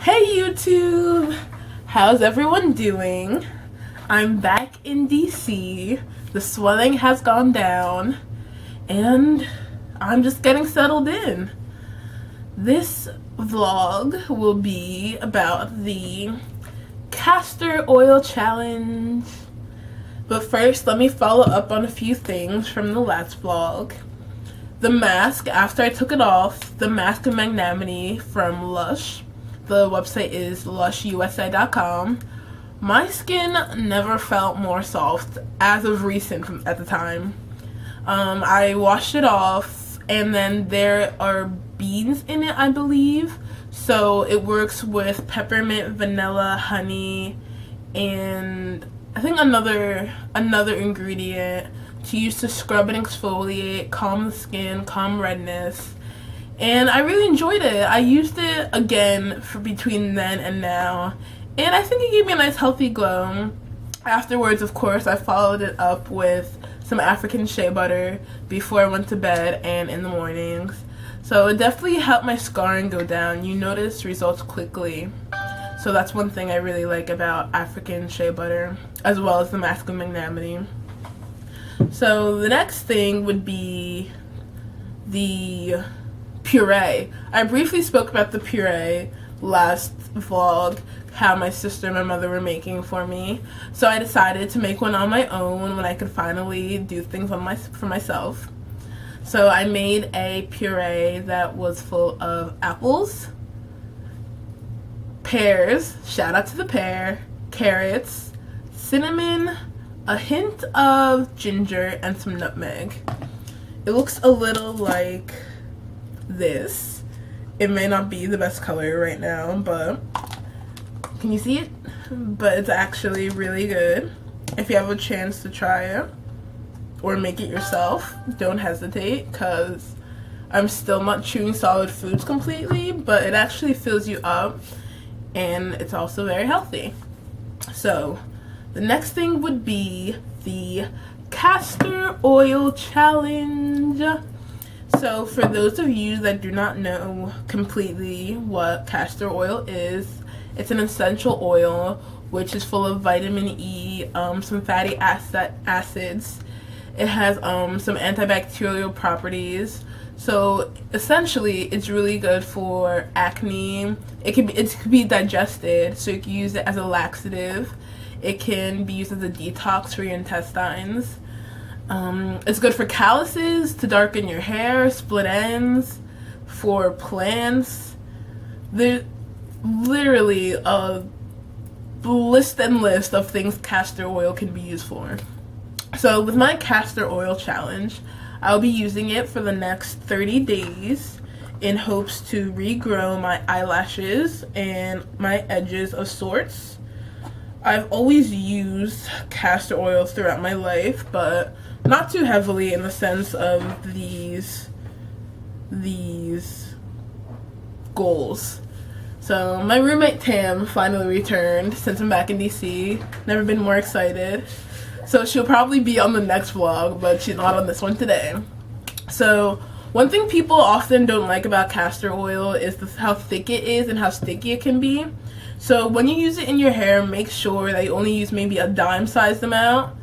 Hey YouTube! How's everyone doing? I'm back in DC. The swelling has gone down and I'm just getting settled in. This vlog will be about the Castor Oil Challenge. But first, let me follow up on a few things from the last vlog. The mask, after I took it off, the Mask of Magnanimity from Lush. The website is lushusa.com. My skin never felt more soft as of recent at the time. I washed it off and then there are beans in it, I believe. So it works with peppermint, vanilla, honey, and I think another ingredient to use to scrub and exfoliate, calm the skin, calm redness. And I really enjoyed it. I used it again for between then and now, and I think it gave me a nice healthy glow. Afterwards, of course, I followed it up with some African shea butter before I went to bed and in the mornings. So it definitely helped my scarring go down. You notice results quickly. So that's one thing I really like about African shea butter, as well as the Mask of Magnanimity. So the next thing would be the puree. I briefly spoke about the puree last vlog, how my sister and my mother were making for me. So I decided to make one on my own when I could finally do things for myself. So I made a puree that was full of apples, pears, shout out to the pear, carrots, cinnamon, a hint of ginger, and some nutmeg. It looks a little like this. It may not be the best color right now, but can you see it? But it's actually really good. If you have a chance to try it or make it yourself, don't hesitate, because I'm still not chewing solid foods completely, but it actually fills you up and it's also very healthy. So the next thing would be the Castor Oil Challenge. So for those of you that do not know completely what castor oil is, it's an essential oil which is full of vitamin E, some fatty acids. It has some antibacterial properties. So essentially it's really good for acne. It could be digested, so you can use it as a laxative. It can be used as a detox for your intestines. It's good for calluses, to darken your hair, split ends, for plants. There's literally a list of things castor oil can be used for. So with my castor oil challenge, I'll be using it for the next 30 days in hopes to regrow my eyelashes and my edges of sorts. I've always used castor oil throughout my life, but not too heavily in the sense of these goals. So my roommate Tam finally returned since I'm back in DC. Never been more excited. So she'll probably be on the next vlog, but she's not on this one today. So one thing people often don't like about castor oil is how thick it is and how sticky it can be. So when you use it in your hair, make sure that you only use maybe a dime-sized amount,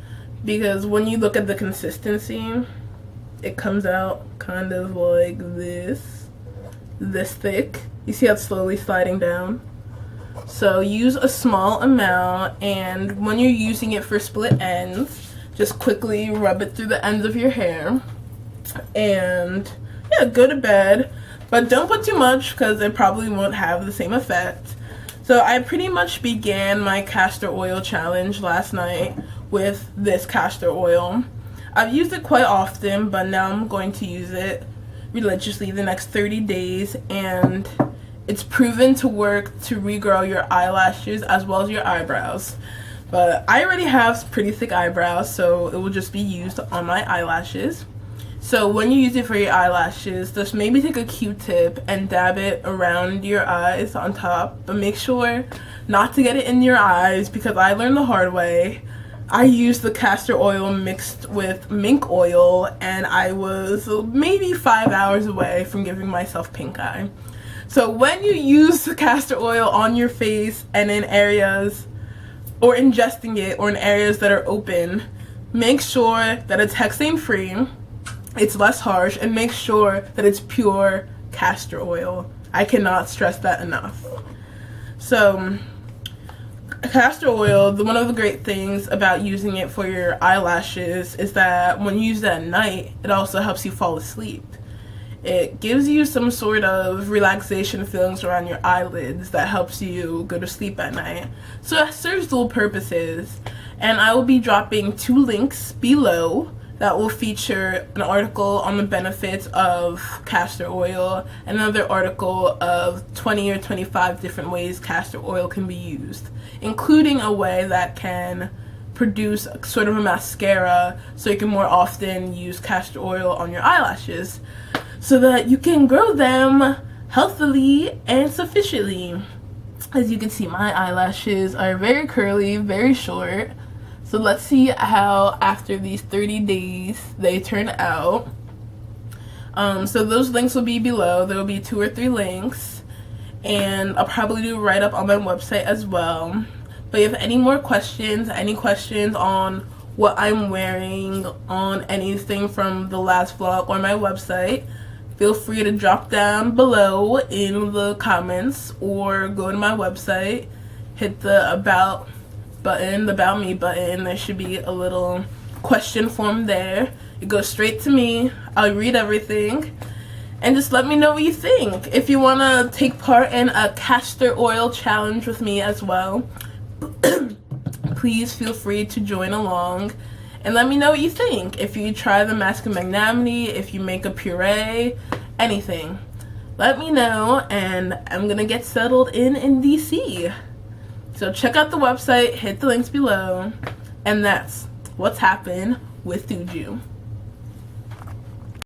because when you look at the consistency, it comes out kind of like this thick. You see how it's slowly sliding down? So use a small amount, and when you're using it for split ends, just quickly rub it through the ends of your hair. And yeah, go to bed, but don't put too much because it probably won't have the same effect. So I pretty much began my castor oil challenge last night with this castor oil. I've used it quite often, but now I'm going to use it religiously the next 30 days, and it's proven to work to regrow your eyelashes as well as your eyebrows. But I already have pretty thick eyebrows, so it will just be used on my eyelashes. So when you use it for your eyelashes, just maybe take a Q-tip and dab it around your eyes on top, but make sure not to get it in your eyes, because I learned the hard way. I used the castor oil mixed with mink oil, and I was maybe 5 hours away from giving myself pink eye. So when you use castor oil on your face and in areas, or ingesting it, or in areas that are open, make sure that it's hexane free, it's less harsh, and make sure that it's pure castor oil. I cannot stress that enough. So castor oil, one of the great things about using it for your eyelashes is that when you use it at night, it also helps you fall asleep. It gives you some sort of relaxation feelings around your eyelids that helps you go to sleep at night. So it serves dual purposes. And I will be dropping 2 links below that will feature an article on the benefits of castor oil and another article of 20 or 25 different ways castor oil can be used, including a way that can produce sort of a mascara so you can more often use castor oil on your eyelashes so that you can grow them healthily and sufficiently. As you can see, my eyelashes are very curly, very short. So let's see how after these 30 days they turn out. So those links will be below. There will be 2 or 3 links, and I'll probably do a write-up on my website as well. But if you have any more questions, any questions on what I'm wearing, on anything from the last vlog or my website, feel free to drop down below in the comments or go to my website, hit the about button, the about me button. There should be a little question form there. It goes straight to me. I'll read everything and just let me know what you think. If you want to take part in a castor oil challenge with me as well, please feel free to join along and let me know what you think. If you try the Mask of Magnanimity, if you make a puree, anything, let me know, and I'm gonna get settled in DC. So check out the website, hit the links below, and that's what's happened with Tuju.